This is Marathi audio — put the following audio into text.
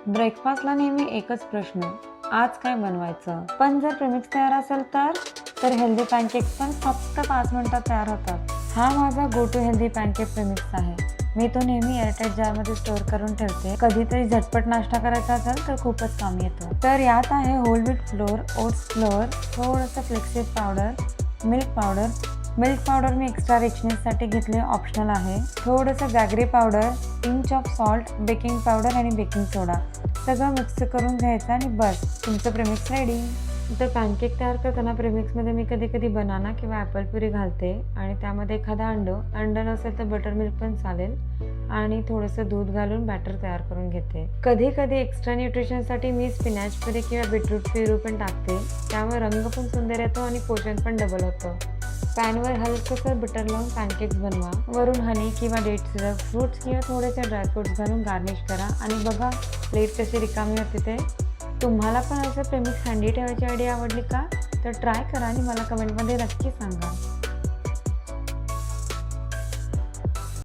ब्रेकफास्टला नेहमी एकच प्रश्न, आज काय बनवायचं? पण जर प्रेमिक्स तयार असेल तर हेल्दी पॅनकेक्स पण फक्त 5 मिनिटात तयार होतात. हा माझा go to healthy pancake premix आहे. मी तो नेहमी एअरटाईट जारमध्ये स्टोअर करून ठेवते. कधीतरी झटपट नाश्ता करायचा असेल तर खूपच कामी येतो. तर यात आहे whole wheat flour, oats flour, थोडंसं फ्लेक्सिड पावडर, मिल्क पावडर मी एक्स्ट्रा रिचनेससाठी घेतले, ऑप्शनल आहे. थोडंसं jaggery powder, pinch of salt, baking powder आणि बेकिंग सोडा सगळं मिक्स करून घ्यायचं आणि बस तुमचं प्रेमिक्स रेडी. तर पॅनकेक तयार करताना प्रेमिक्समध्ये मी कधी कधी बनाना किंवा ॲपल प्युरी घालते आणि त्यामध्ये एखादा अंड नसेल तर बटर मिल्क पण चालेल आणि थोडंसं दूध घालून बॅटर तयार करून घेते. कधी कधी एक्स्ट्रा न्यूट्रिशनसाठी मी स्पिनॅच प्युरी किंवा बीटरूट प्युरी पण टाकते. त्यामुळे रंग पण सुंदर येतो आणि पोषण पण डबल होतं. पॅनवर हलकंसं बटर लावून पॅनकेक्स बनवा. वरून हनी किंवा डेट्स, फ्रूट्स किंवा थोडेसे ड्रायफ्रूट्स घालून गार्निश करा आणि बघा प्लेट कशी रिकामी होते ते. तुम्हाला पण असं प्रेमिक्स हँडी ठेवायची आयडिया आवडली का? तर ट्राय करा आणि मला कमेंटमध्ये नक्की सांगा.